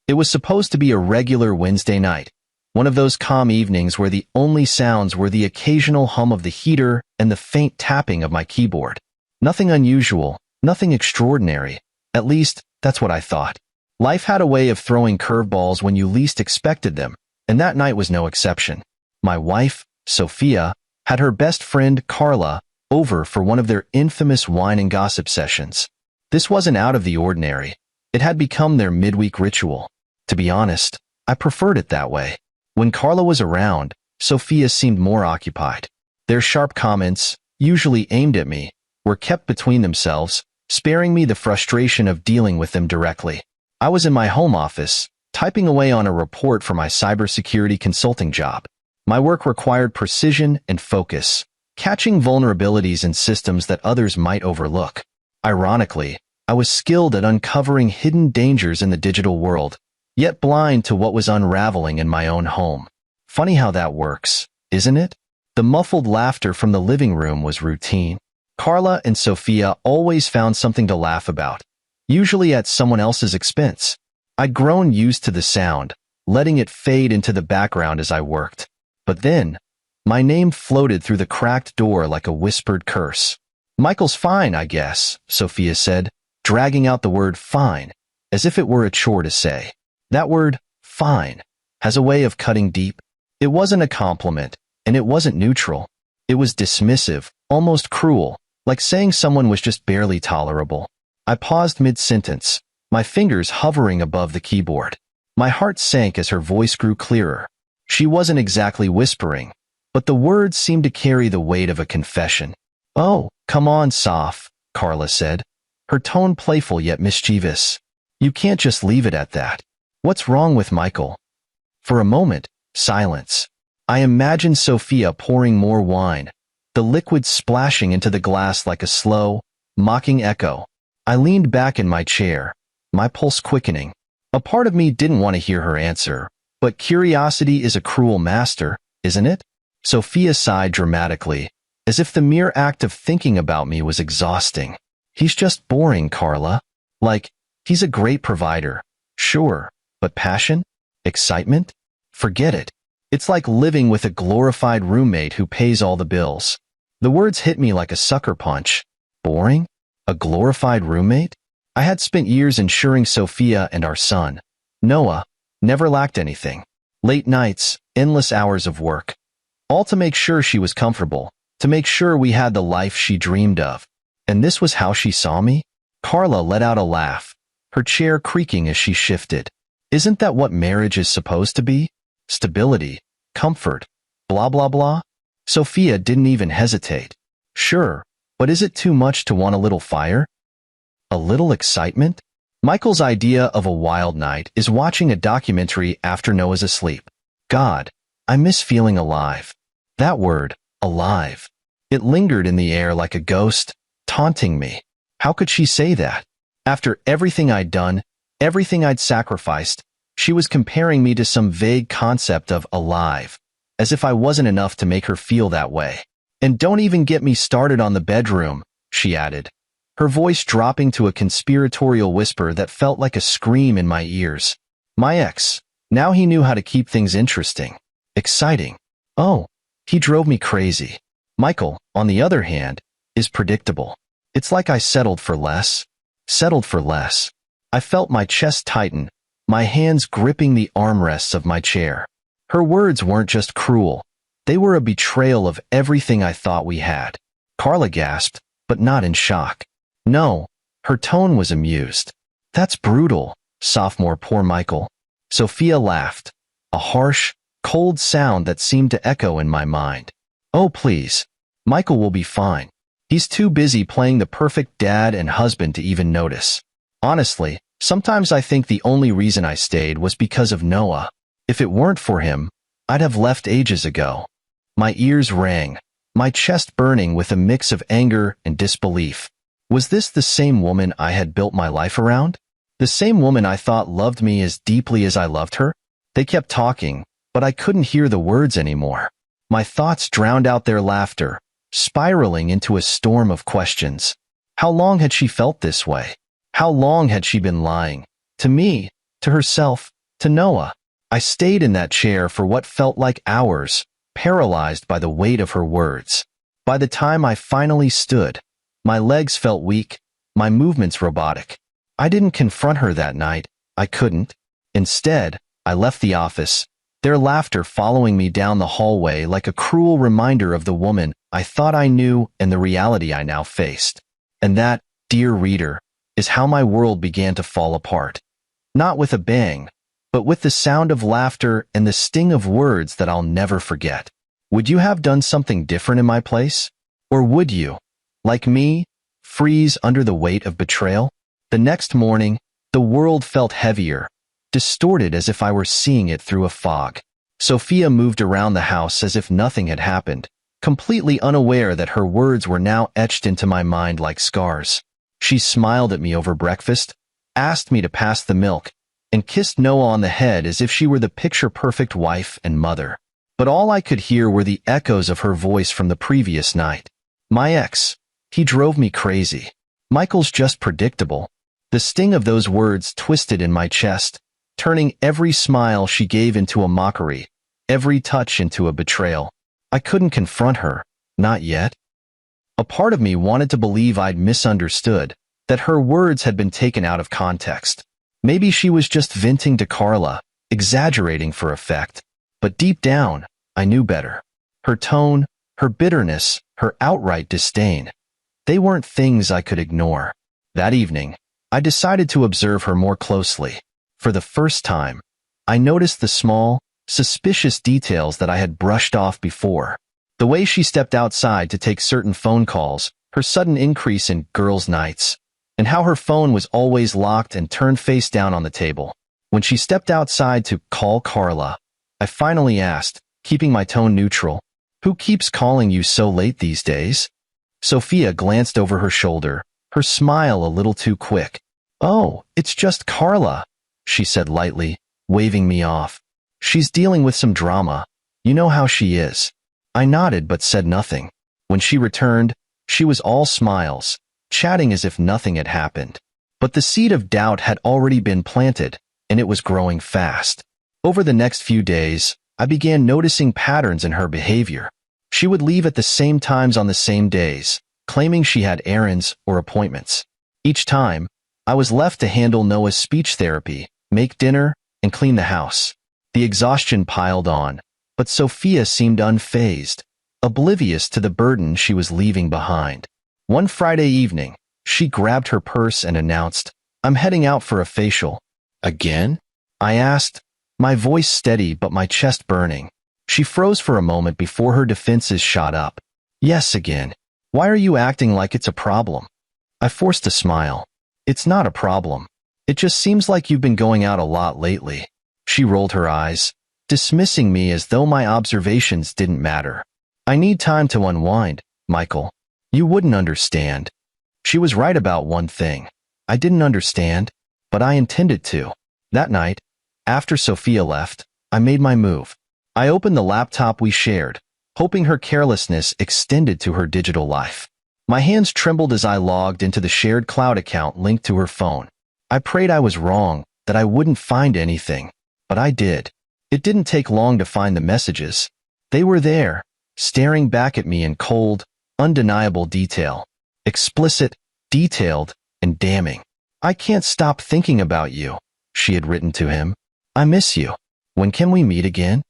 It was supposed to be a regular Wednesday night, one of those calm evenings where the only sounds were the occasional hum of the heater and the faint tapping of my keyboard. Nothing unusual, nothing extraordinary. At least, that's what I thought. Life had a way of throwing curveballs when you least expected them, and that night was no exception. My wife, Sophia, had her best friend, Carla, over for one of their infamous wine and gossip sessions. This wasn't out of the ordinary. It had become their midweek ritual. To be honest, I preferred it that way. When Carla was around, Sophia seemed more occupied. Their sharp comments, usually aimed at me, were kept between themselves, sparing me the frustration of dealing with them directly. I was in my home office, typing away on a report for my cybersecurity consulting job. My work required precision and focus, catching vulnerabilities in systems that others might overlook. Ironically, I was skilled at uncovering hidden dangers in the digital world, yet blind to what was unraveling in my own home. Funny how that works, isn't it? The muffled laughter from the living room was routine. Carla and Sophia always found something to laugh about, usually at someone else's expense. I'd grown used to the sound, letting it fade into the background as I worked. But then, my name floated through the cracked door like a whispered curse. "Michael's fine, I guess," Sophia said, dragging out the word fine, as if it were a chore to say. That word, fine, has a way of cutting deep. It wasn't a compliment, and it wasn't neutral. It was dismissive, almost cruel, like saying someone was just barely tolerable. I paused mid-sentence, my fingers hovering above the keyboard. My heart sank as her voice grew clearer. She wasn't exactly whispering, but the words seemed to carry the weight of a confession. "Oh, come on, Soph," Carla said, her tone playful yet mischievous. "You can't just leave it at that. What's wrong with Michael?" For a moment, silence. I imagined Sophia pouring more wine, the liquid splashing into the glass like a slow, mocking echo. I leaned back in my chair, my pulse quickening. A part of me didn't want to hear her answer, but curiosity is a cruel master, isn't it? Sophia sighed dramatically, as if the mere act of thinking about me was exhausting. "He's just boring, Carla. Like, he's a great provider. Sure, but passion? Excitement? Forget it. It's like living with a glorified roommate who pays all the bills." The words hit me like a sucker punch. Boring? A glorified roommate? I had spent years ensuring Sophia and our son, Noah, never lacked anything. Late nights, endless hours of work. All to make sure she was comfortable, to make sure we had the life she dreamed of. And this was how she saw me? Carla let out a laugh, her chair creaking as she shifted. "Isn't that what marriage is supposed to be? Stability, comfort, blah blah blah?" Sophia didn't even hesitate. "Sure, but is it too much to want a little fire? A little excitement?" Michael's idea of a wild night is watching a documentary after Noah's asleep. God, I miss feeling alive. That word, alive. It lingered in the air like a ghost, taunting me. How could she say that? After everything I'd done, everything I'd sacrificed, she was comparing me to some vague concept of alive, as if I wasn't enough to make her feel that way. "And don't even get me started on the bedroom," she added, her voice dropping to a conspiratorial whisper that felt like a scream in my ears. My ex, now he knew how to keep things interesting. Exciting. Oh, he drove me crazy. Michael, on the other hand, is predictable. It's like I settled for less. Settled for less. I felt my chest tighten, my hands gripping the armrests of my chair. Her words weren't just cruel. They were a betrayal of everything I thought we had. Carla gasped, but not in shock. No, her tone was amused. "That's brutal, sophomore, poor Michael." Sophia laughed, a harsh, cold sound that seemed to echo in my mind. "Oh, please. Michael will be fine. He's too busy playing the perfect dad and husband to even notice. Honestly, sometimes I think the only reason I stayed was because of Noah. If it weren't for him, I'd have left ages ago." My ears rang, my chest burning with a mix of anger and disbelief. Was this the same woman I had built my life around? The same woman I thought loved me as deeply as I loved her? They kept talking, but I couldn't hear the words anymore. My thoughts drowned out their laughter, spiraling into a storm of questions. How long had she felt this way? How long had she been lying? To me, to herself, to Noah. I stayed in that chair for what felt like hours, paralyzed by the weight of her words. By the time I finally stood, my legs felt weak, my movements robotic. I didn't confront her that night. I couldn't. Instead, I left the office, their laughter following me down the hallway like a cruel reminder of the woman I thought I knew and the reality I now faced. And that, dear reader, is how my world began to fall apart. Not with a bang, but with the sound of laughter and the sting of words that I'll never forget. Would you have done something different in my place? Or would you, like me, freeze under the weight of betrayal? The next morning, the world felt heavier, distorted as if I were seeing it through a fog. Sophia moved around the house as if nothing had happened, completely unaware that her words were now etched into my mind like scars. She smiled at me over breakfast, asked me to pass the milk, and kissed Noah on the head as if she were the picture-perfect wife and mother. But all I could hear were the echoes of her voice from the previous night. My ex, he drove me crazy. Michael's just predictable. The sting of those words twisted in my chest, turning every smile she gave into a mockery, every touch into a betrayal. I couldn't confront her, not yet. A part of me wanted to believe I'd misunderstood, that her words had been taken out of context. Maybe she was just venting to Carla, exaggerating for effect. But deep down, I knew better. Her tone, her bitterness, her outright disdain. They weren't things I could ignore. That evening, I decided to observe her more closely. For the first time, I noticed the small, suspicious details that I had brushed off before. The way she stepped outside to take certain phone calls, her sudden increase in girls' nights, and how her phone was always locked and turned face down on the table. When she stepped outside to call Carla, I finally asked, keeping my tone neutral, "Who keeps calling you so late these days?" Sophia glanced over her shoulder, her smile a little too quick. "Oh, it's just Carla," she said lightly, waving me off. "She's dealing with some drama. You know how she is." I nodded but said nothing. When she returned, she was all smiles, chatting as if nothing had happened. But the seed of doubt had already been planted, and it was growing fast. Over the next few days, I began noticing patterns in her behavior. She would leave at the same times on the same days, claiming she had errands or appointments. Each time, I was left to handle Noah's speech therapy, make dinner, and clean the house. The exhaustion piled on, but Sophia seemed unfazed, oblivious to the burden she was leaving behind. One Friday evening, she grabbed her purse and announced, "I'm heading out for a facial." "Again?" I asked, my voice steady but my chest burning. She froze for a moment before her defenses shot up. "Yes, again. Why are you acting like it's a problem?" I forced a smile. "It's not a problem. It just seems like you've been going out a lot lately." She rolled her eyes, dismissing me as though my observations didn't matter. "I need time to unwind, Michael. You wouldn't understand." She was right about one thing. I didn't understand, but I intended to. That night, after Sophia left, I made my move. I opened the laptop we shared, hoping her carelessness extended to her digital life. My hands trembled as I logged into the shared cloud account linked to her phone. I prayed I was wrong, that I wouldn't find anything, but I did. It didn't take long to find the messages. They were there, staring back at me in cold, undeniable detail. Explicit, detailed, and damning. "I can't stop thinking about you," she had written to him. "I miss you. When can we meet again?"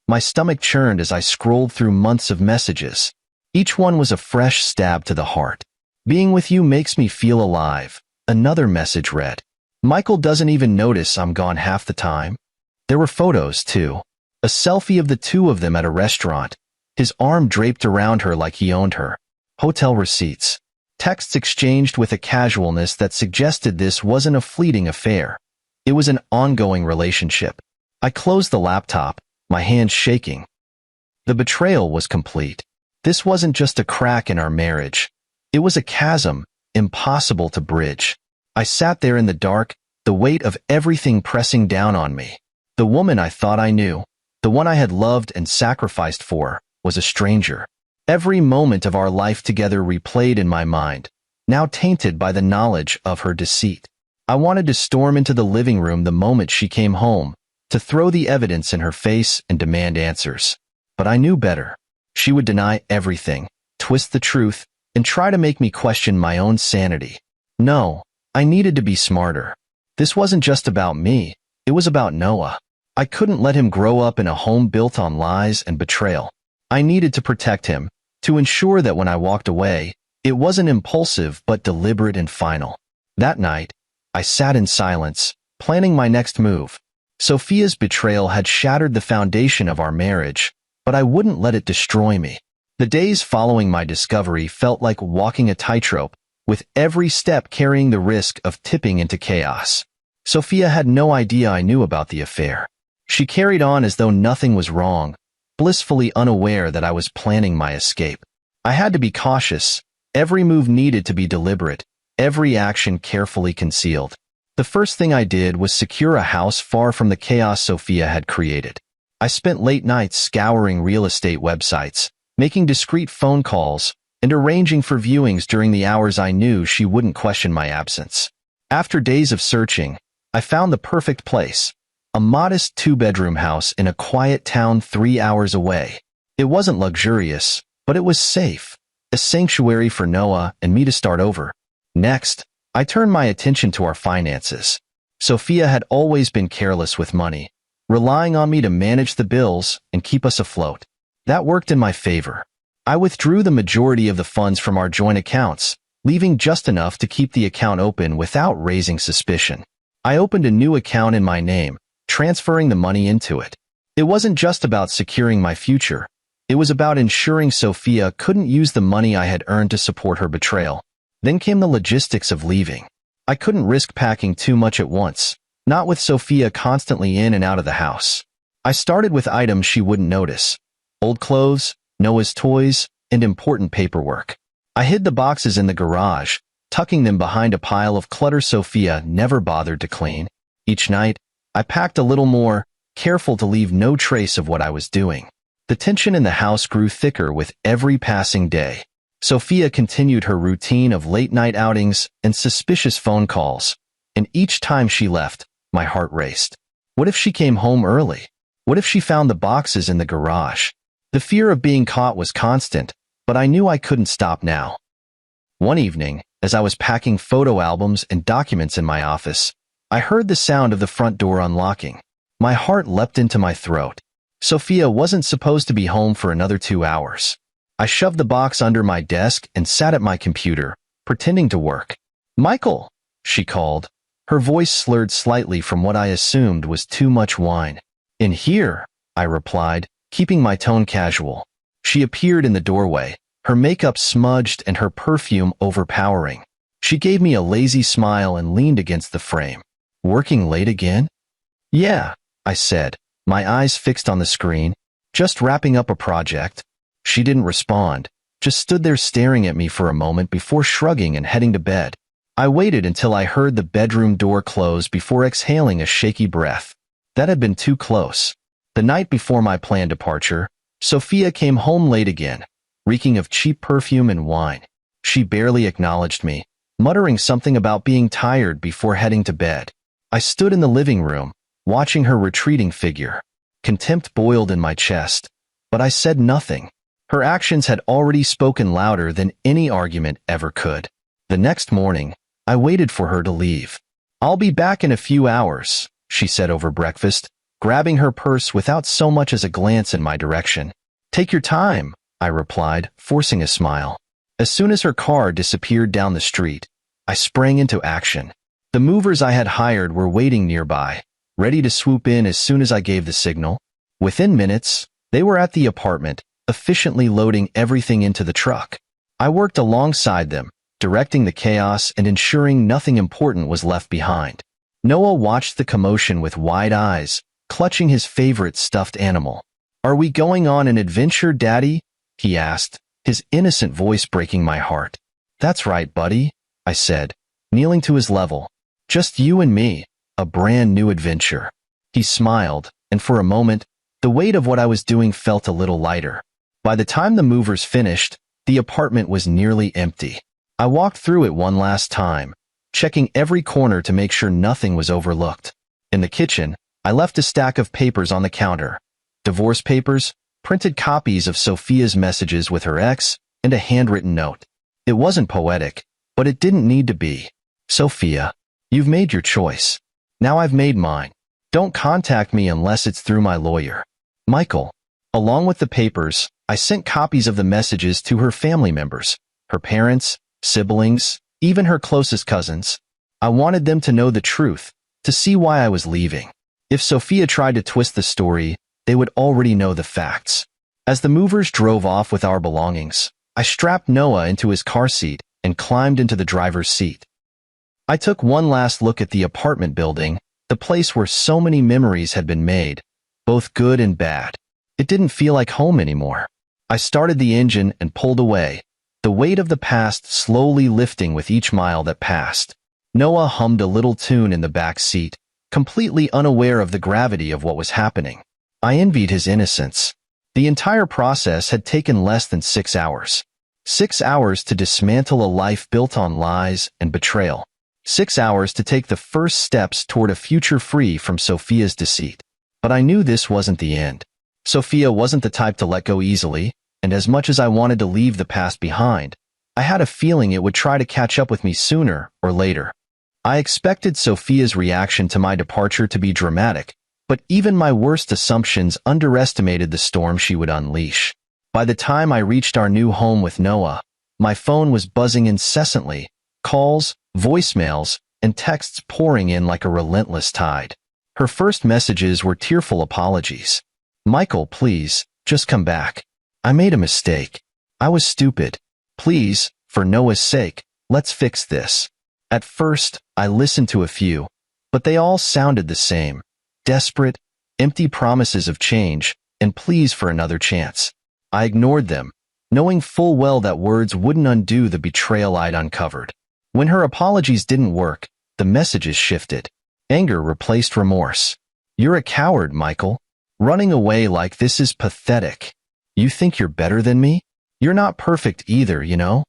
My stomach churned as I scrolled through months of messages. Each one was a fresh stab to the heart. "Being with you makes me feel alive," another message read. "Michael doesn't even notice I'm gone half the time." There were photos, too. A selfie of the two of them at a restaurant, his arm draped around her like he owned her. Hotel receipts. Texts exchanged with a casualness that suggested this wasn't a fleeting affair. It was an ongoing relationship. I closed the laptop, my hands shaking. The betrayal was complete. This wasn't just a crack in our marriage. It was a chasm, impossible to bridge. I sat there in the dark, the weight of everything pressing down on me. The woman I thought I knew, the one I had loved and sacrificed for, was a stranger. Every moment of our life together replayed in my mind, now tainted by the knowledge of her deceit. I wanted to storm into the living room the moment she came home, to throw the evidence in her face and demand answers. But I knew better. She would deny everything, twist the truth, and try to make me question my own sanity. No, I needed to be smarter. This wasn't just about me, it was about Noah. I couldn't let him grow up in a home built on lies and betrayal. I needed to protect him, to ensure that when I walked away, it wasn't impulsive but deliberate and final. That night, I sat in silence, planning my next move. Sophia's betrayal had shattered the foundation of our marriage, but I wouldn't let it destroy me. The days following my discovery felt like walking a tightrope, with every step carrying the risk of tipping into chaos. Sophia had no idea I knew about the affair. She carried on as though nothing was wrong, blissfully unaware that I was planning my escape. I had to be cautious. Every move needed to be deliberate, every action carefully concealed. The first thing I did was secure a house far from the chaos Sophia had created. I spent late nights scouring real estate websites, making discreet phone calls, and arranging for viewings during the hours I knew she wouldn't question my absence. After days of searching, I found the perfect place, a modest two-bedroom house in a quiet town 3 hours away. It wasn't luxurious, but it was safe, a sanctuary for Noah and me to start over. Next, I turned my attention to our finances. Sophia had always been careless with money, relying on me to manage the bills and keep us afloat. That worked in my favor. I withdrew the majority of the funds from our joint accounts, leaving just enough to keep the account open without raising suspicion. I opened a new account in my name, transferring the money into it. It wasn't just about securing my future. It was about ensuring Sophia couldn't use the money I had earned to support her betrayal. Then came the logistics of leaving. I couldn't risk packing too much at once, not with Sophia constantly in and out of the house. I started with items she wouldn't notice: old clothes, Noah's toys, and important paperwork. I hid the boxes in the garage, tucking them behind a pile of clutter Sophia never bothered to clean. Each night, I packed a little more, careful to leave no trace of what I was doing. The tension in the house grew thicker with every passing day. Sophia continued her routine of late-night outings and suspicious phone calls, and each time she left, my heart raced. What if she came home early? What if she found the boxes in the garage? The fear of being caught was constant, but I knew I couldn't stop now. One evening, as I was packing photo albums and documents in my office, I heard the sound of the front door unlocking. My heart leapt into my throat. Sophia wasn't supposed to be home for another 2 hours. I shoved the box under my desk and sat at my computer, pretending to work. "Michael," she called. Her voice slurred slightly from what I assumed was too much wine. "In here," I replied, keeping my tone casual. She appeared in the doorway, her makeup smudged and her perfume overpowering. She gave me a lazy smile and leaned against the frame. "Working late again?" "Yeah," I said, my eyes fixed on the screen. "Just wrapping up a project." She didn't respond, just stood there staring at me for a moment before shrugging and heading to bed. I waited until I heard the bedroom door close before exhaling a shaky breath. That had been too close. The night before my planned departure, Sophia came home late again, reeking of cheap perfume and wine. She barely acknowledged me, muttering something about being tired before heading to bed. I stood in the living room, watching her retreating figure. Contempt boiled in my chest, but I said nothing. Her actions had already spoken louder than any argument ever could. The next morning, I waited for her to leave. "I'll be back in a few hours," she said over breakfast, grabbing her purse without so much as a glance in my direction. "Take your time," I replied, forcing a smile. As soon as her car disappeared down the street, I sprang into action. The movers I had hired were waiting nearby, ready to swoop in as soon as I gave the signal. Within minutes, they were at the apartment, efficiently loading everything into the truck. I worked alongside them, directing the chaos and ensuring nothing important was left behind. Noah watched the commotion with wide eyes, clutching his favorite stuffed animal. "Are we going on an adventure, Daddy?" he asked, his innocent voice breaking my heart. "That's right, buddy," I said, kneeling to his level. "Just you and me, a brand new adventure." He smiled, and for a moment, the weight of what I was doing felt a little lighter. By the time the movers finished, the apartment was nearly empty. I walked through it one last time, checking every corner to make sure nothing was overlooked. In the kitchen, I left a stack of papers on the counter. Divorce papers, printed copies of Sophia's messages with her ex, and a handwritten note. It wasn't poetic, but it didn't need to be. Sophia, you've made your choice. Now I've made mine. Don't contact me unless it's through my lawyer. Michael. Along with the papers, I sent copies of the messages to her family members, her parents, siblings, even her closest cousins. I wanted them to know the truth, to see why I was leaving. If Sophia tried to twist the story, they would already know the facts. As the movers drove off with our belongings, I strapped Noah into his car seat and climbed into the driver's seat. I took one last look at the apartment building, the place where so many memories had been made, both good and bad. It didn't feel like home anymore. I started the engine and pulled away, the weight of the past slowly lifting with each mile that passed. Noah hummed a little tune in the back seat, completely unaware of the gravity of what was happening. I envied his innocence. The entire process had taken less than 6 hours. 6 hours to dismantle a life built on lies and betrayal. 6 hours to take the first steps toward a future free from Sophia's deceit. But I knew this wasn't the end. Sophia wasn't the type to let go easily, and as much as I wanted to leave the past behind, I had a feeling it would try to catch up with me sooner or later. I expected Sophia's reaction to my departure to be dramatic, but even my worst assumptions underestimated the storm she would unleash. By the time I reached our new home with Noah, my phone was buzzing incessantly, calls, voicemails, and texts pouring in like a relentless tide. Her first messages were tearful apologies. Michael, please, just come back. I made a mistake. I was stupid. Please, for Noah's sake, let's fix this. At first, I listened to a few, but they all sounded the same. Desperate, empty promises of change, and pleas for another chance. I ignored them, knowing full well that words wouldn't undo the betrayal I'd uncovered. When her apologies didn't work, the messages shifted. Anger replaced remorse. You're a coward, Michael. Running away like this is pathetic. You think you're better than me? You're not perfect either, you know?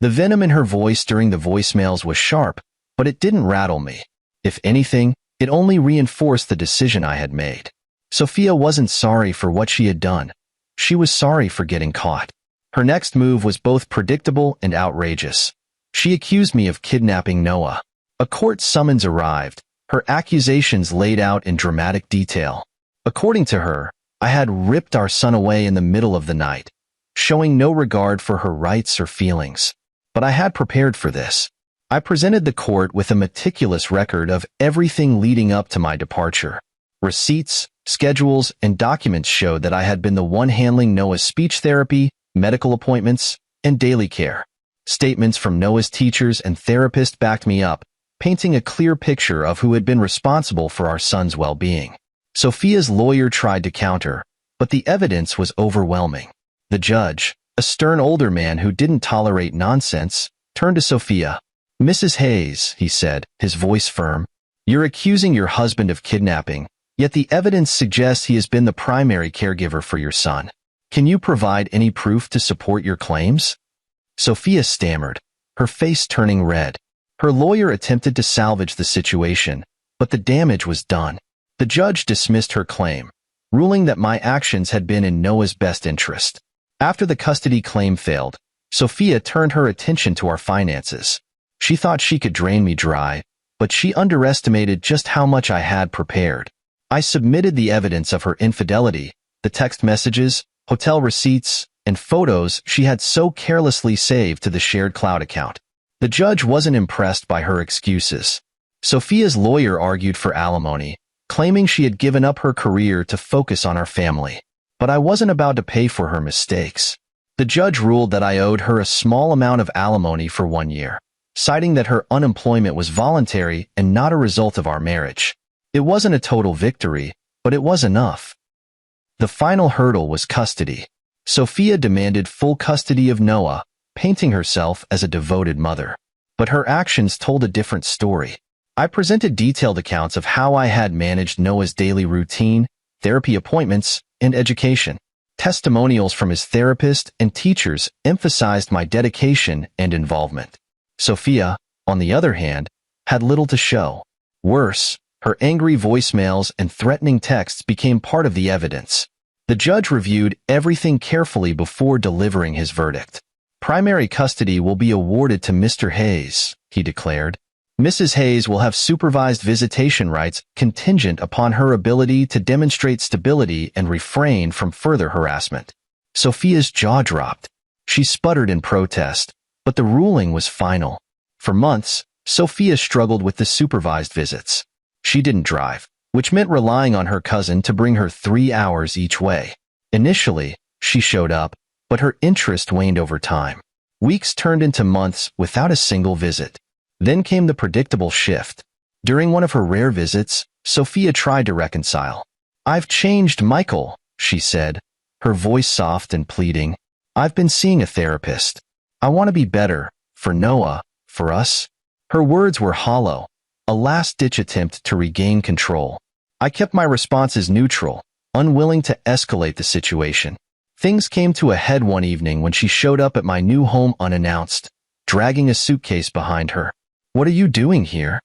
The venom in her voice during the voicemails was sharp, but it didn't rattle me. If anything, it only reinforced the decision I had made. Sophia wasn't sorry for what she had done. She was sorry for getting caught. Her next move was both predictable and outrageous. She accused me of kidnapping Noah. A court summons arrived, her accusations laid out in dramatic detail. According to her, I had ripped our son away in the middle of the night, showing no regard for her rights or feelings. But I had prepared for this. I presented the court with a meticulous record of everything leading up to my departure. Receipts, schedules, and documents showed that I had been the one handling Noah's speech therapy, medical appointments, and daily care. Statements from Noah's teachers and therapists backed me up, painting a clear picture of who had been responsible for our son's well-being. Sophia's lawyer tried to counter, but the evidence was overwhelming. The judge, a stern older man who didn't tolerate nonsense, turned to Sophia. Mrs. Hayes, he said, his voice firm, you're accusing your husband of kidnapping, yet the evidence suggests he has been the primary caregiver for your son. Can you provide any proof to support your claims? Sophia stammered, her face turning red. Her lawyer attempted to salvage the situation, but the damage was done. The judge dismissed her claim, ruling that my actions had been in Noah's best interest. After the custody claim failed, Sophia turned her attention to our finances. She thought she could drain me dry, but she underestimated just how much I had prepared. I submitted the evidence of her infidelity, the text messages, hotel receipts, and photos she had so carelessly saved to the shared cloud account. The judge wasn't impressed by her excuses. Sophia's lawyer argued for alimony, claiming she had given up her career to focus on our family. But I wasn't about to pay for her mistakes. The judge ruled that I owed her a small amount of alimony for 1 year, citing that her unemployment was voluntary and not a result of our marriage. It wasn't a total victory, but it was enough. The final hurdle was custody. Sophia demanded full custody of Noah, painting herself as a devoted mother. But her actions told a different story. I presented detailed accounts of how I had managed Noah's daily routine, therapy appointments, and education. Testimonials from his therapist and teachers emphasized my dedication and involvement. Sophia, on the other hand, had little to show. Worse, her angry voicemails and threatening texts became part of the evidence. The judge reviewed everything carefully before delivering his verdict. Primary custody will be awarded to Mr. Hayes, he declared. Mrs. Hayes will have supervised visitation rights contingent upon her ability to demonstrate stability and refrain from further harassment. Sophia's jaw dropped. She sputtered in protest, but the ruling was final. For months, Sophia struggled with the supervised visits. She didn't drive, which meant relying on her cousin to bring her 3 hours each way. Initially, she showed up, but her interest waned over time. Weeks turned into months without a single visit. Then came the predictable shift. During one of her rare visits, Sophia tried to reconcile. "I've changed, Michael," she said, her voice soft and pleading. "I've been seeing a therapist. I want to be better, for Noah, for us." Her words were hollow, a last-ditch attempt to regain control. I kept my responses neutral, unwilling to escalate the situation. Things came to a head one evening when she showed up at my new home unannounced, dragging a suitcase behind her. "What are you doing here?"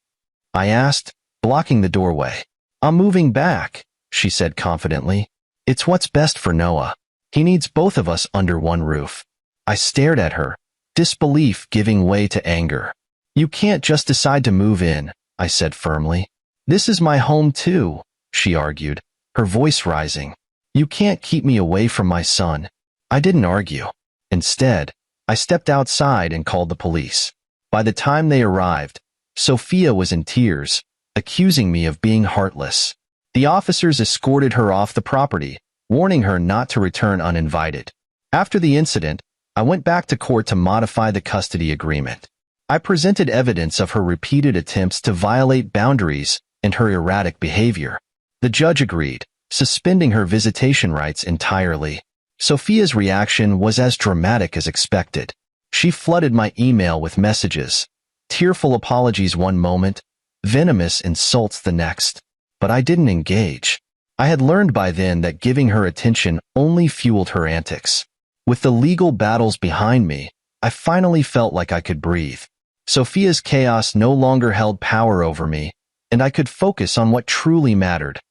I asked, blocking the doorway. "I'm moving back," she said confidently. "It's what's best for Noah. He needs both of us under one roof." I stared at her, disbelief giving way to anger. "You can't just decide to move in," I said firmly. "This is my home too," she argued, her voice rising. "You can't keep me away from my son." I didn't argue. Instead, I stepped outside and called the police. By the time they arrived, Sophia was in tears, accusing me of being heartless. The officers escorted her off the property, warning her not to return uninvited. After the incident, I went back to court to modify the custody agreement. I presented evidence of her repeated attempts to violate boundaries and her erratic behavior. The judge agreed, suspending her visitation rights entirely. Sophia's reaction was as dramatic as expected. She flooded my email with messages, tearful apologies one moment, venomous insults the next. But I didn't engage. I had learned by then that giving her attention only fueled her antics. With the legal battles behind me, I finally felt like I could breathe. Sophia's chaos no longer held power over me, and I could focus on what truly mattered: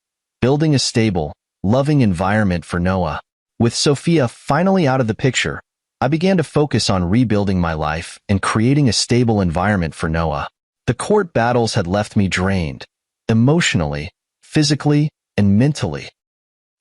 building a stable, loving environment for Noah. With Sophia finally out of the picture, I began to focus on rebuilding my life and creating a stable environment for Noah. The court battles had left me drained, emotionally, physically, and mentally.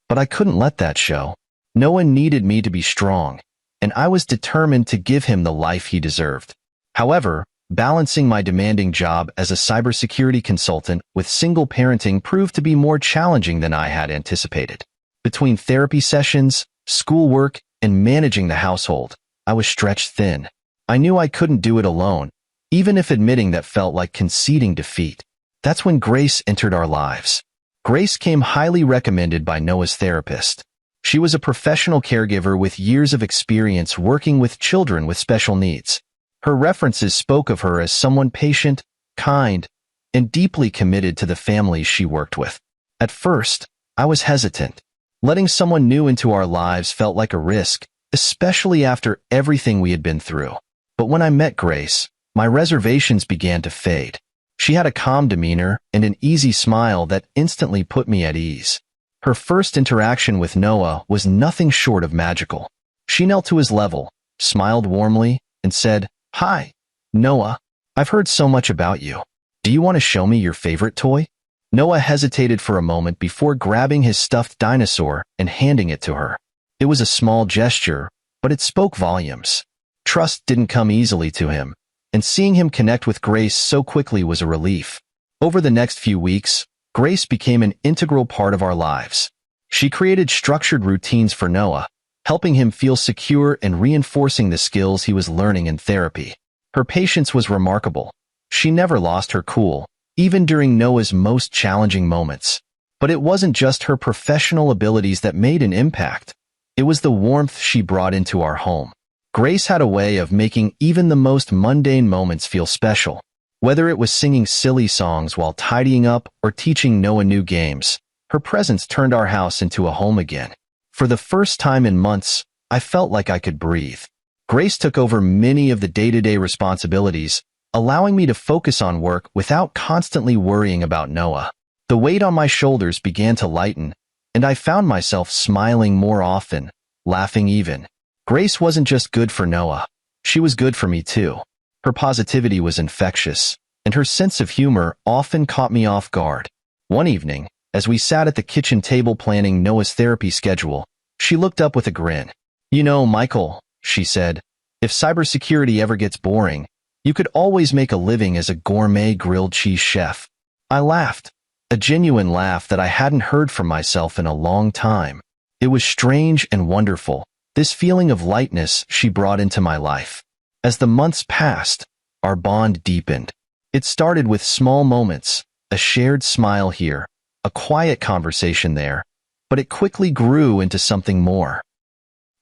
But I couldn't let that show. Noah needed me to be strong, and I was determined to give him the life he deserved. However, balancing my demanding job as a cybersecurity consultant with single parenting proved to be more challenging than I had anticipated. Between therapy sessions, schoolwork, and managing the household, I was stretched thin. I knew I couldn't do it alone, even if admitting that felt like conceding defeat. That's when Grace entered our lives. Grace came highly recommended by Noah's therapist. She was a professional caregiver with years of experience working with children with special needs. Her references spoke of her as someone patient, kind, and deeply committed to the families she worked with. At first, I was hesitant. Letting someone new into our lives felt like a risk, especially after everything we had been through. But when I met Grace, my reservations began to fade. She had a calm demeanor and an easy smile that instantly put me at ease. Her first interaction with Noah was nothing short of magical. She knelt to his level, smiled warmly, and said, "Hi, Noah. I've heard so much about you. Do you want to show me your favorite toy?" Noah hesitated for a moment before grabbing his stuffed dinosaur and handing it to her. It was a small gesture, but it spoke volumes. Trust didn't come easily to him, and seeing him connect with Grace so quickly was a relief. Over the next few weeks, Grace became an integral part of our lives. She created structured routines for Noah, helping him feel secure and reinforcing the skills he was learning in therapy. Her patience was remarkable. She never lost her cool, even during Noah's most challenging moments. But it wasn't just her professional abilities that made an impact. It was the warmth she brought into our home. Grace had a way of making even the most mundane moments feel special. Whether it was singing silly songs while tidying up or teaching Noah new games, her presence turned our house into a home again. For the first time in months, I felt like I could breathe. Grace took over many of the day-to-day responsibilities, allowing me to focus on work without constantly worrying about Noah. The weight on my shoulders began to lighten, and I found myself smiling more often, laughing even. Grace wasn't just good for Noah. She was good for me too. Her positivity was infectious, and her sense of humor often caught me off guard. One evening, as we sat at the kitchen table planning Noah's therapy schedule, she looked up with a grin. "You know, Michael," she said, "if cybersecurity ever gets boring, you could always make a living as a gourmet grilled cheese chef." I laughed, a genuine laugh that I hadn't heard from myself in a long time. It was strange and wonderful, this feeling of lightness she brought into my life. As the months passed, our bond deepened. It started with small moments, a shared smile here, a quiet conversation there, but it quickly grew into something more.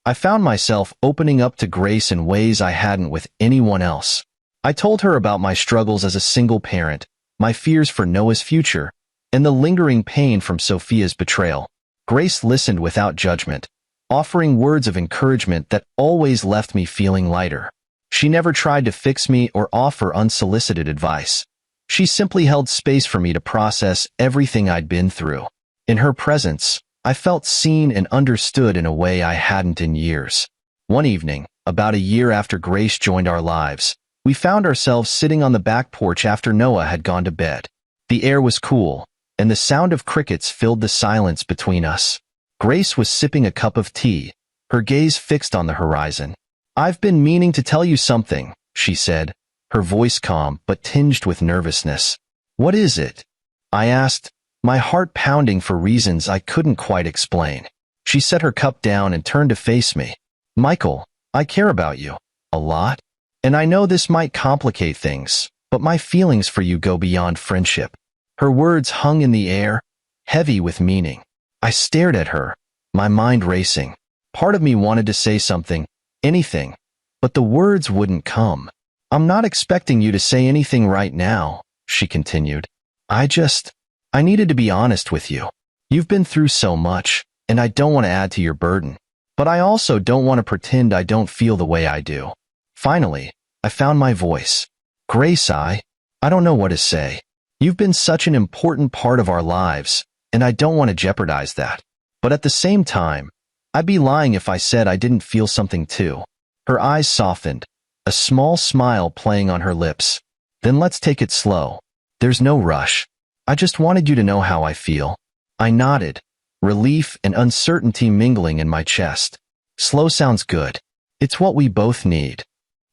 I found myself opening up to Grace in ways I hadn't with anyone else. I told her about my struggles as a single parent, my fears for Noah's future, and the lingering pain from Sophia's betrayal. Grace listened without judgment, offering words of encouragement that always left me feeling lighter. She never tried to fix me or offer unsolicited advice. She simply held space for me to process everything I'd been through. In her presence, I felt seen and understood in a way I hadn't in years. One evening, about a year after Grace joined our lives, we found ourselves sitting on the back porch after Noah had gone to bed. The air was cool, and the sound of crickets filled the silence between us. Grace was sipping a cup of tea, her gaze fixed on the horizon. "I've been meaning to tell you something," she said, her voice calm but tinged with nervousness. "What is it?" I asked, my heart pounding for reasons I couldn't quite explain. She set her cup down and turned to face me. "Michael, I care about you. A lot. And I know this might complicate things, but my feelings for you go beyond friendship." Her words hung in the air, heavy with meaning. I stared at her, my mind racing. Part of me wanted to say something, anything, but the words wouldn't come. "I'm not expecting you to say anything right now," she continued. I needed to be honest with you. You've been through so much, and I don't want to add to your burden. But I also don't want to pretend I don't feel the way I do." Finally, I found my voice. "Grace, I don't know what to say. You've been such an important part of our lives, and I don't want to jeopardize that. But at the same time, I'd be lying if I said I didn't feel something too." Her eyes softened, a small smile playing on her lips. "Then let's take it slow. There's no rush. I just wanted you to know how I feel." I nodded, relief and uncertainty mingling in my chest. Slow sounds good. It's what we both need.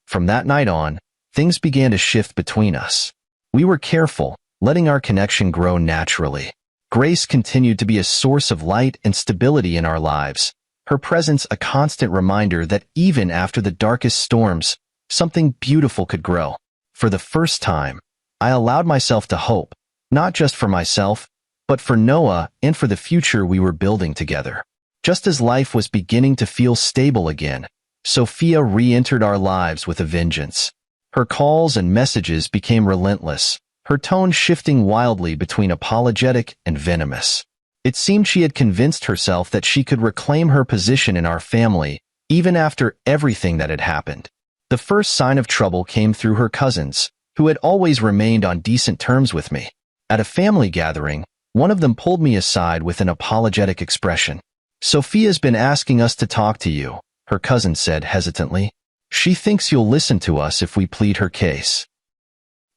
From that night on, things began to shift between us. We were careful, letting our connection grow naturally. Grace continued to be a source of light and stability in our lives, her presence a constant reminder that even after the darkest storms, something beautiful could grow. For the first time, I allowed myself to hope, not just for myself, but for Noah and for the future we were building together. Just as life was beginning to feel stable again, Sophia re-entered our lives with a vengeance. Her calls and messages became relentless, her tone shifting wildly between apologetic and venomous. It seemed she had convinced herself that she could reclaim her position in our family, even after everything that had happened. The first sign of trouble came through her cousins, who had always remained on decent terms with me. At a family gathering, one of them pulled me aside with an apologetic expression. "Sophia's been asking us to talk to you," her cousin said hesitantly. "She thinks you'll listen to us if we plead her case."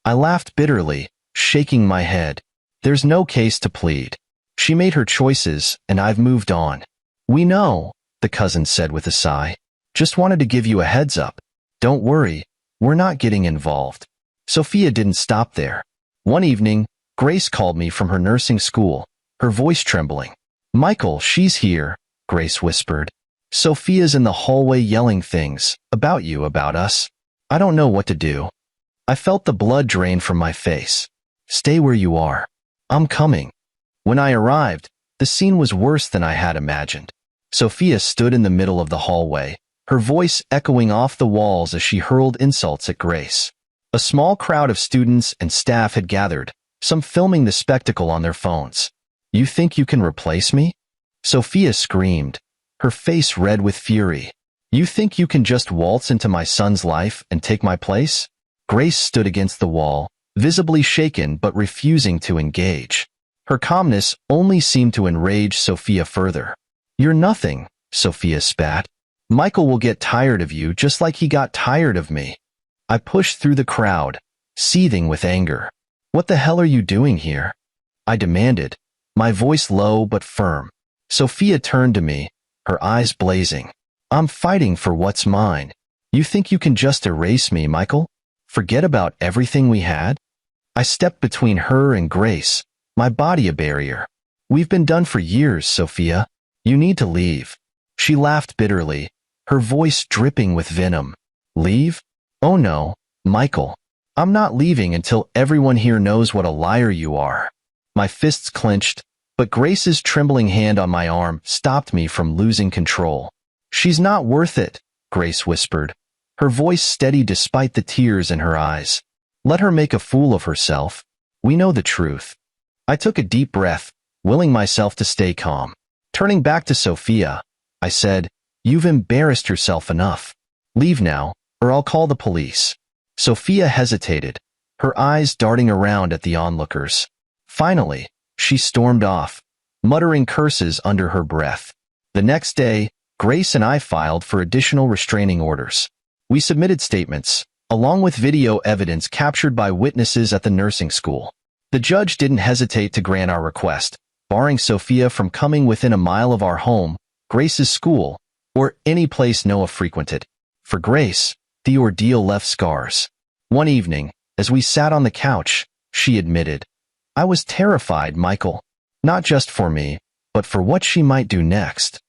I laughed bitterly, shaking my head. "There's no case to plead. She made her choices, and I've moved on." "We know," the cousin said with a sigh. "Just wanted to give you a heads up. Don't worry, we're not getting involved." Sophia didn't stop there. One evening, Grace called me from her nursing school, her voice trembling. "Michael, she's here," Grace whispered. "Sophia's in the hallway yelling things, about you, about us. I don't know what to do." I felt the blood drain from my face. "Stay where you are. I'm coming." When I arrived, the scene was worse than I had imagined. Sophia stood in the middle of the hallway, her voice echoing off the walls as she hurled insults at Grace. A small crowd of students and staff had gathered, some filming the spectacle on their phones. "You think you can replace me?" Sophia screamed, her face red with fury. "You think you can just waltz into my son's life and take my place? Grace stood against the wall, visibly shaken but refusing to engage. Her calmness only seemed to enrage Sophia further. "You're nothing," Sophia spat. "Michael will get tired of you just like he got tired of me." I pushed through the crowd, seething with anger. "What the hell are you doing here?" I demanded, my voice low but firm. Sophia turned to me, her eyes blazing. "I'm fighting for what's mine. You think you can just erase me, Michael? Forget about everything we had?" I stepped between her and Grace, my body a barrier. "We've been done for years, Sophia. You need to leave." She laughed bitterly, her voice dripping with venom. "Leave? Oh no, Michael. I'm not leaving until everyone here knows what a liar you are." My fists clenched, but Grace's trembling hand on my arm stopped me from losing control. "She's not worth it," Grace whispered, her voice steady despite the tears in her eyes. "Let her make a fool of herself. We know the truth." I took a deep breath, willing myself to stay calm. Turning back to Sophia, I said, "You've embarrassed yourself enough. Leave now, or I'll call the police." Sophia hesitated, her eyes darting around at the onlookers. Finally, she stormed off, muttering curses under her breath. The next day, Grace and I filed for additional restraining orders. We submitted statements, along with video evidence captured by witnesses at the nursing school. The judge didn't hesitate to grant our request, barring Sophia from coming within a mile of our home, Grace's school, or any place Noah frequented. For Grace, the ordeal left scars. One evening, as we sat on the couch, she admitted, "I was terrified, Michael. Not just for me, but for what she might do next."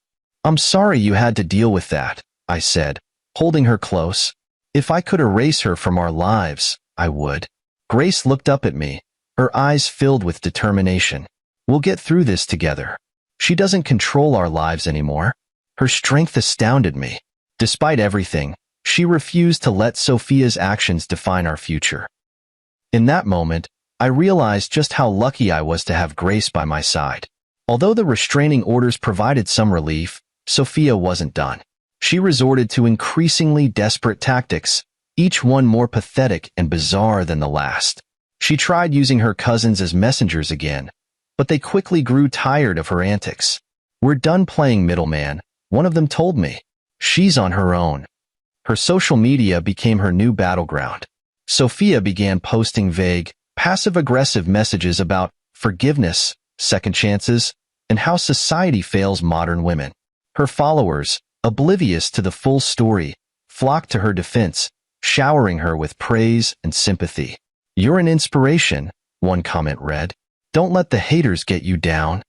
"I'm sorry you had to deal with that," I said, holding her close. "If I could erase her from our lives, I would." Grace looked up at me, her eyes filled with determination. "We'll get through this together. She doesn't control our lives anymore." Her strength astounded me. Despite everything, she refused to let Sophia's actions define our future. In that moment, I realized just how lucky I was to have Grace by my side. Although the restraining orders provided some relief, Sophia wasn't done. She resorted to increasingly desperate tactics, each one more pathetic and bizarre than the last. She tried using her cousins as messengers again, but they quickly grew tired of her antics. "We're done playing middleman," one of them told me. "She's on her own." Her social media became her new battleground. Sophia began posting vague, passive-aggressive messages about forgiveness, second chances, and how society fails modern women. Her followers, oblivious to the full story, flocked to her defense, showering her with praise and sympathy. "You're an inspiration," one comment read. "Don't let the haters get you down."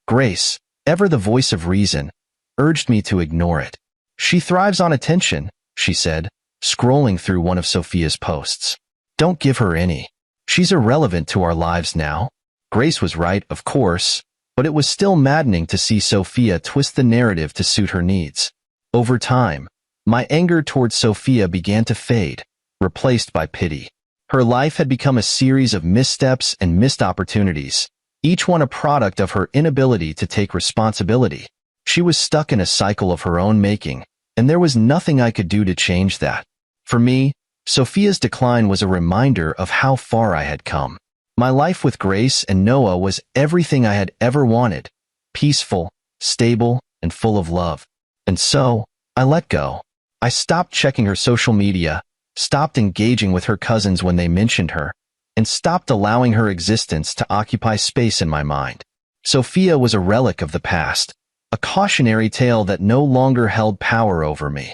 Grace, ever the voice of reason, urged me to ignore it. "She thrives on attention," she said, scrolling through one of Sophia's posts. "Don't give her any. She's irrelevant to our lives now." Grace was right, of course, but it was still maddening to see Sophia twist the narrative to suit her needs. Over time, my anger towards Sophia began to fade, replaced by pity. Her life had become a series of missteps and missed opportunities, each one a product of her inability to take responsibility. She was stuck in a cycle of her own making, and there was nothing I could do to change that. For me, Sophia's decline was a reminder of how far I had come. My life with Grace and Noah was everything I had ever wanted, peaceful, stable, and full of love. And so, I let go. I stopped checking her social media, stopped engaging with her cousins when they mentioned her, and stopped allowing her existence to occupy space in my mind. Sophia was a relic of the past, a cautionary tale that no longer held power over me.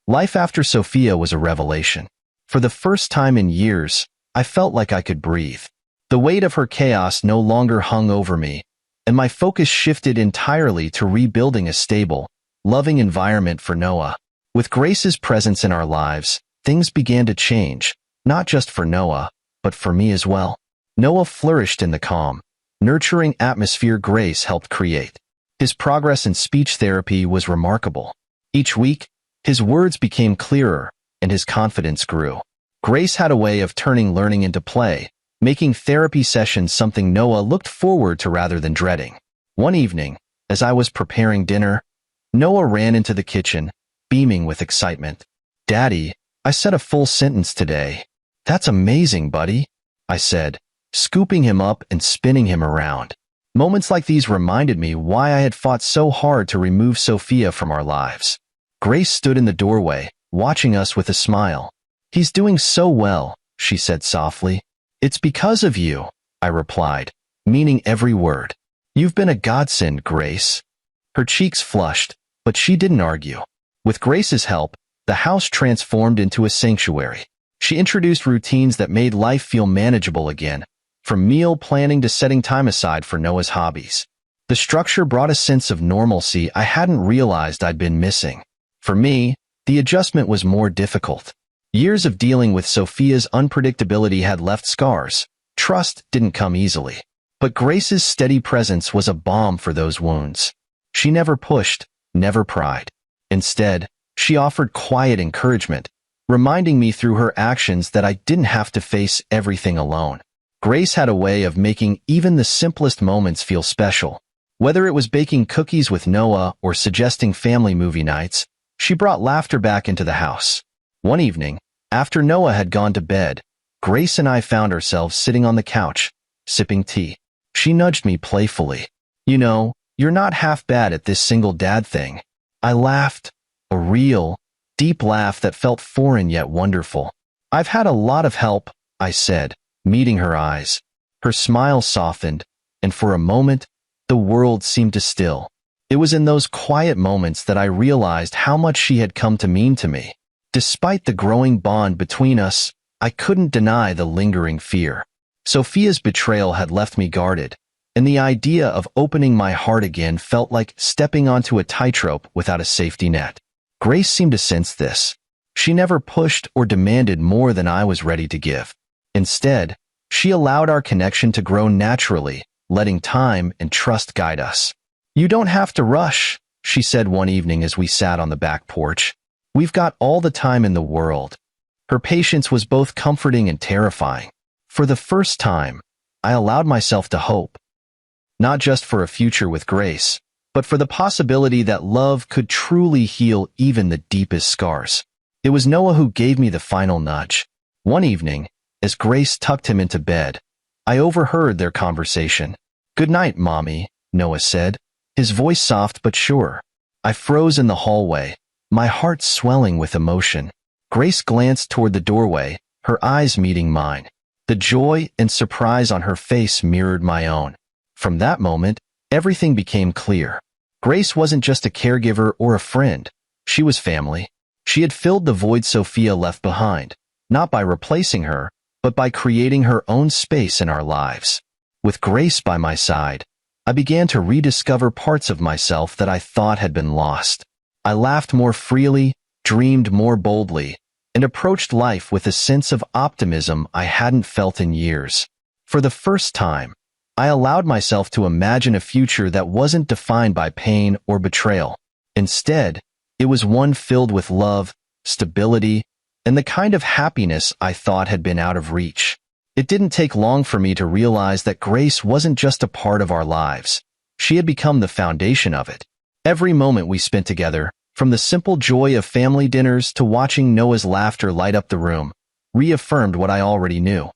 Life after Sophia was a revelation. For the first time in years, I felt like I could breathe. The weight of her chaos no longer hung over me, and my focus shifted entirely to rebuilding a stable, loving environment for Noah. With Grace's presence in our lives, things began to change, not just for Noah, but for me as well. Noah flourished in the calm, nurturing atmosphere Grace helped create. His progress in speech therapy was remarkable. Each week, his words became clearer, and his confidence grew. Grace had a way of turning learning into play, making therapy sessions something Noah looked forward to rather than dreading. One evening, as I was preparing dinner, Noah ran into the kitchen, beaming with excitement. "Daddy, I said a full sentence today." "That's amazing, buddy," I said, scooping him up and spinning him around. Moments like these reminded me why I had fought so hard to remove Sophia from our lives. Grace stood in the doorway, watching us with a smile. "He's doing so well," she said softly. "It's because of you," I replied, meaning every word. "You've been a godsend, Grace." Her cheeks flushed, but she didn't argue. With Grace's help, the house transformed into a sanctuary. She introduced routines that made life feel manageable again, from meal planning to setting time aside for Noah's hobbies. The structure brought a sense of normalcy I hadn't realized I'd been missing. For me, the adjustment was more difficult. Years of dealing with Sophia's unpredictability had left scars. Trust didn't come easily. But Grace's steady presence was a balm for those wounds. She never pushed, never pried. Instead, she offered quiet encouragement, reminding me through her actions that I didn't have to face everything alone. Grace had a way of making even the simplest moments feel special. Whether it was baking cookies with Noah or suggesting family movie nights, she brought laughter back into the house. One evening, after Noah had gone to bed, Grace and I found ourselves sitting on the couch, sipping tea. She nudged me playfully. "You know, you're not half bad at this single dad thing." I laughed, a real, deep laugh that felt foreign yet wonderful. "I've had a lot of help," I said, meeting her eyes. Her smile softened, and for a moment, the world seemed to still. It was in those quiet moments that I realized how much she had come to mean to me. Despite the growing bond between us, I couldn't deny the lingering fear. Sophia's betrayal had left me guarded, and the idea of opening my heart again felt like stepping onto a tightrope without a safety net. Grace seemed to sense this. She never pushed or demanded more than I was ready to give. Instead, she allowed our connection to grow naturally, letting time and trust guide us. "You don't have to rush," she said one evening as we sat on the back porch. "We've got all the time in the world." Her patience was both comforting and terrifying. For the first time, I allowed myself to hope. Not just for a future with Grace, but for the possibility that love could truly heal even the deepest scars. It was Noah who gave me the final nudge. One evening, as Grace tucked him into bed, I overheard their conversation. "Good night, Mommy," Noah said, his voice soft but sure. I froze in the hallway, my heart swelling with emotion. Grace glanced toward the doorway, her eyes meeting mine. The joy and surprise on her face mirrored my own. From that moment, everything became clear. Grace wasn't just a caregiver or a friend. She was family. She had filled the void Sophia left behind, not by replacing her, but by creating her own space in our lives. With Grace by my side, I began to rediscover parts of myself that I thought had been lost. I laughed more freely, dreamed more boldly, and approached life with a sense of optimism I hadn't felt in years. For the first time, I allowed myself to imagine a future that wasn't defined by pain or betrayal. Instead, it was one filled with love, stability, and the kind of happiness I thought had been out of reach. It didn't take long for me to realize that Grace wasn't just a part of our lives. She had become the foundation of it. Every moment we spent together, from the simple joy of family dinners to watching Noah's laughter light up the room, reaffirmed what I already knew.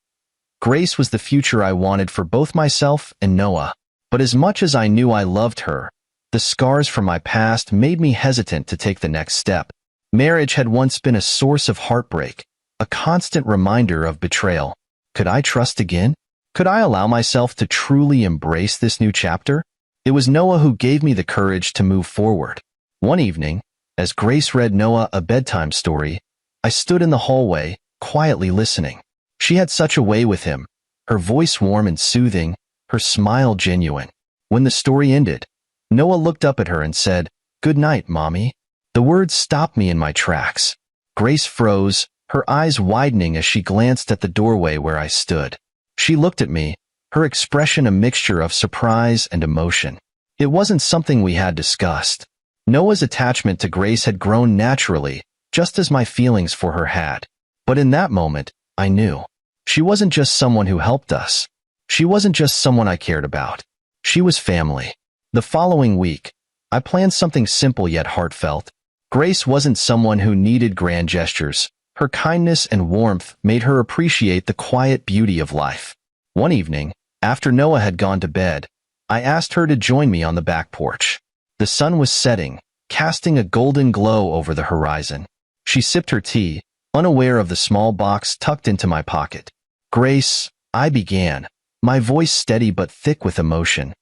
Grace was the future I wanted for both myself and Noah. But as much as I knew I loved her, the scars from my past made me hesitant to take the next step. Marriage had once been a source of heartbreak, a constant reminder of betrayal. Could I trust again? Could I allow myself to truly embrace this new chapter? It was Noah who gave me the courage to move forward. One evening, as Grace read Noah a bedtime story, I stood in the hallway, quietly listening. She had such a way with him, her voice warm and soothing, her smile genuine. When the story ended, Noah looked up at her and said, "Good night, Mommy." The words stopped me in my tracks. Grace froze, her eyes widening as she glanced at the doorway where I stood. She looked at me, her expression a mixture of surprise and emotion. It wasn't something we had discussed. Noah's attachment to Grace had grown naturally, just as my feelings for her had. But in that moment, I knew. She wasn't just someone who helped us. She wasn't just someone I cared about. She was family. The following week, I planned something simple yet heartfelt. Grace wasn't someone who needed grand gestures. Her kindness and warmth made her appreciate the quiet beauty of life. One evening, after Noah had gone to bed, I asked her to join me on the back porch. The sun was setting, casting a golden glow over the horizon. She sipped her tea, unaware of the small box tucked into my pocket. "Grace," I began, my voice steady but thick with emotion.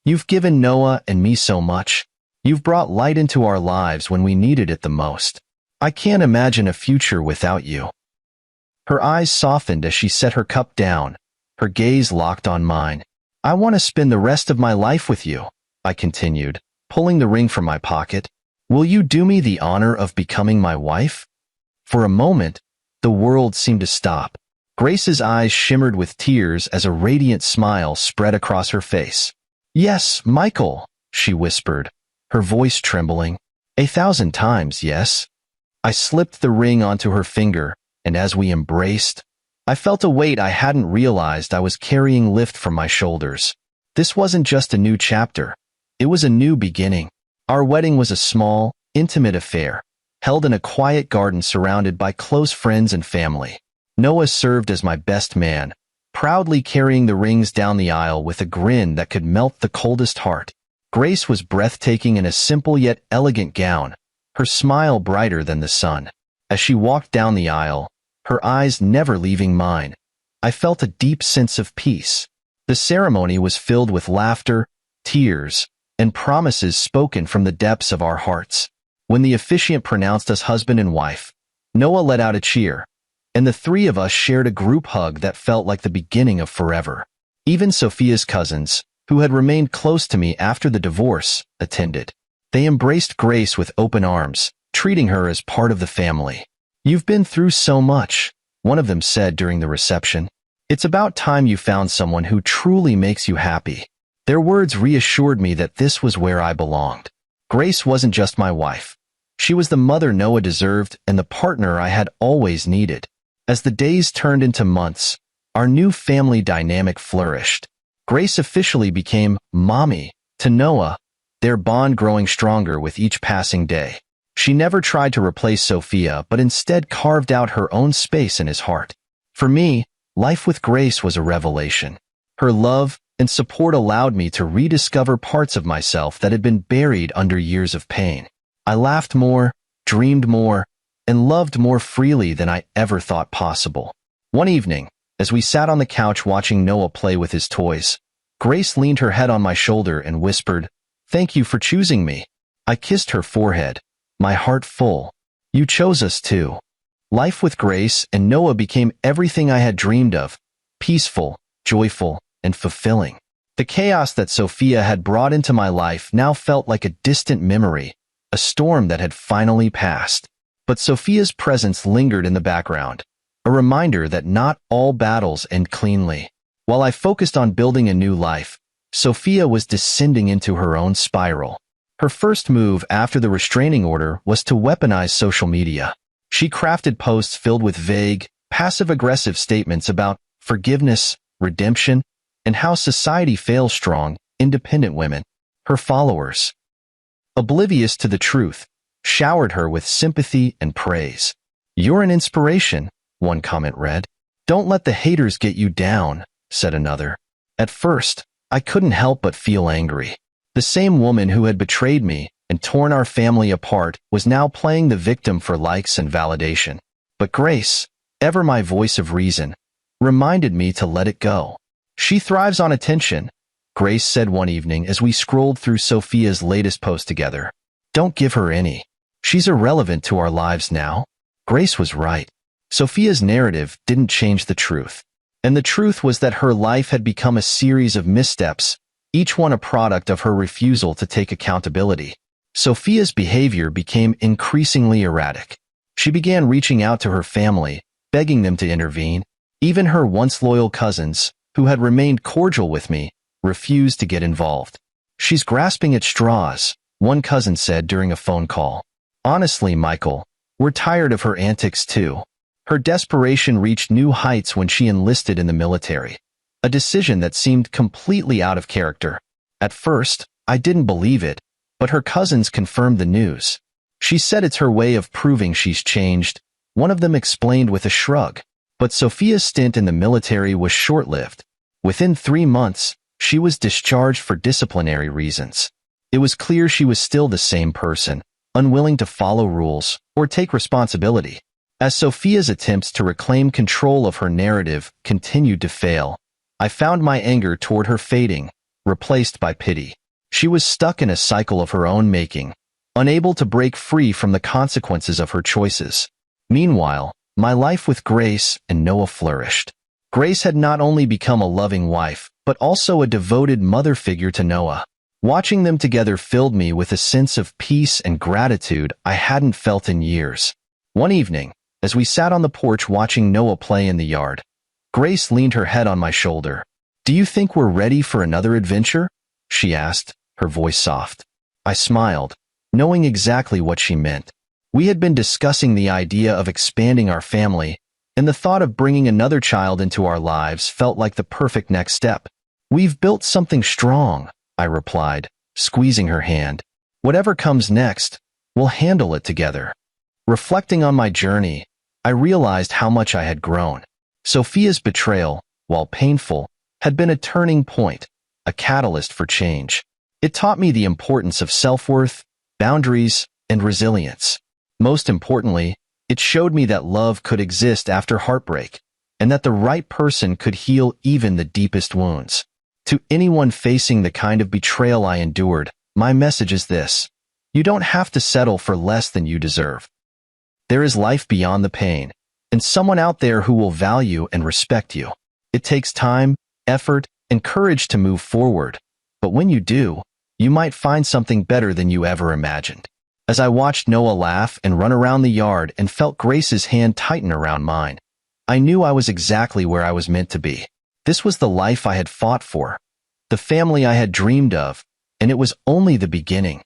"You've given Noah and me so much. You've brought light into our lives when we needed it the most. I can't imagine a future without you." Her eyes softened as she set her cup down, her gaze locked on mine. "I want to spend the rest of my life with you," I continued, pulling the ring from my pocket. "Will you do me the honor of becoming my wife?" For a moment, the world seemed to stop. Grace's eyes shimmered with tears as a radiant smile spread across her face. "Yes, Michael," she whispered, her voice trembling. "1,000 times, yes." I slipped the ring onto her finger, and as we embraced, I felt a weight I hadn't realized I was carrying lift from my shoulders. This wasn't just a new chapter. It was a new beginning. Our wedding was a small, intimate affair, held in a quiet garden surrounded by close friends and family. Noah served as my best man, proudly carrying the rings down the aisle with a grin that could melt the coldest heart. Grace was breathtaking in a simple yet elegant gown, her smile brighter than the sun. As she walked down the aisle, her eyes never leaving mine, I felt a deep sense of peace. The ceremony was filled with laughter, tears, and promises spoken from the depths of our hearts. When the officiant pronounced us husband and wife, Noah let out a cheer, and the three of us shared a group hug that felt like the beginning of forever. Even Sophia's cousins, who had remained close to me after the divorce, attended. They embraced Grace with open arms, treating her as part of the family. "You've been through so much," one of them said during the reception. "It's about time you found someone who truly makes you happy." Their words reassured me that this was where I belonged. Grace wasn't just my wife. She was the mother Noah deserved and the partner I had always needed. As the days turned into months, our new family dynamic flourished. Grace officially became mommy to Noah, their bond growing stronger with each passing day. She never tried to replace Sophia, but instead carved out her own space in his heart. For me, life with Grace was a revelation. Her love and support allowed me to rediscover parts of myself that had been buried under years of pain. I laughed more, dreamed more, and loved more freely than I ever thought possible. One evening, as we sat on the couch watching Noah play with his toys, Grace leaned her head on my shoulder and whispered, "Thank you for choosing me." I kissed her forehead, my heart full. "You chose us too." Life with Grace and Noah became everything I had dreamed of, peaceful, joyful, and fulfilling. The chaos that Sophia had brought into my life now felt like a distant memory, a storm that had finally passed. But Sophia's presence lingered in the background, a reminder that not all battles end cleanly. While I focused on building a new life, Sophia was descending into her own spiral. Her first move after the restraining order was to weaponize social media. She crafted posts filled with vague, passive-aggressive statements about forgiveness, redemption, and how society fails strong, independent women. Her followers, oblivious to the truth, showered her with sympathy and praise. "You're an inspiration," one comment read. "Don't let the haters get you down," said another. At first, I couldn't help but feel angry. The same woman who had betrayed me and torn our family apart was now playing the victim for likes and validation. But Grace, ever my voice of reason, reminded me to let it go. "She thrives on attention," Grace said one evening as we scrolled through Sophia's latest post together. "Don't give her any. She's irrelevant to our lives now." Grace was right. Sophia's narrative didn't change the truth. And the truth was that her life had become a series of missteps, each one a product of her refusal to take accountability. Sophia's behavior became increasingly erratic. She began reaching out to her family, begging them to intervene. Even her once loyal cousins, who had remained cordial with me, refused to get involved. "She's grasping at straws," one cousin said during a phone call. "Honestly, Michael, we're tired of her antics too." Her desperation reached new heights when she enlisted in the military, a decision that seemed completely out of character. At first, I didn't believe it, but her cousins confirmed the news. She said it's her way of proving she's changed, One of them explained with a shrug. But Sophia's stint in the military was short-lived. Within 3 months, she was discharged for disciplinary reasons. It was clear she was still the same person, unwilling to follow rules or take responsibility. As Sophia's attempts to reclaim control of her narrative continued to fail, I found my anger toward her fading, replaced by pity. She was stuck in a cycle of her own making, unable to break free from the consequences of her choices. Meanwhile, my life with Grace and Noah flourished. Grace had not only become a loving wife, but also a devoted mother figure to Noah. Watching them together filled me with a sense of peace and gratitude I hadn't felt in years. One evening, as we sat on the porch watching Noah play in the yard, Grace leaned her head on my shoulder. "Do you think we're ready for another adventure?" she asked, her voice soft. I smiled, knowing exactly what she meant. We had been discussing the idea of expanding our family, and the thought of bringing another child into our lives felt like the perfect next step. "We've built something strong," I replied, squeezing her hand. "Whatever comes next, we'll handle it together." Reflecting on my journey, I realized how much I had grown. Sophia's betrayal, while painful, had been a turning point, a catalyst for change. It taught me the importance of self-worth, boundaries, and resilience. Most importantly, it showed me that love could exist after heartbreak, and that the right person could heal even the deepest wounds. To anyone facing the kind of betrayal I endured, my message is this: you don't have to settle for less than you deserve. There is life beyond the pain, and someone out there who will value and respect you. It takes time, effort, and courage to move forward, but when you do, you might find something better than you ever imagined. As I watched Noah laugh and run around the yard and felt Grace's hand tighten around mine, I knew I was exactly where I was meant to be. This was the life I had fought for, the family I had dreamed of, and it was only the beginning.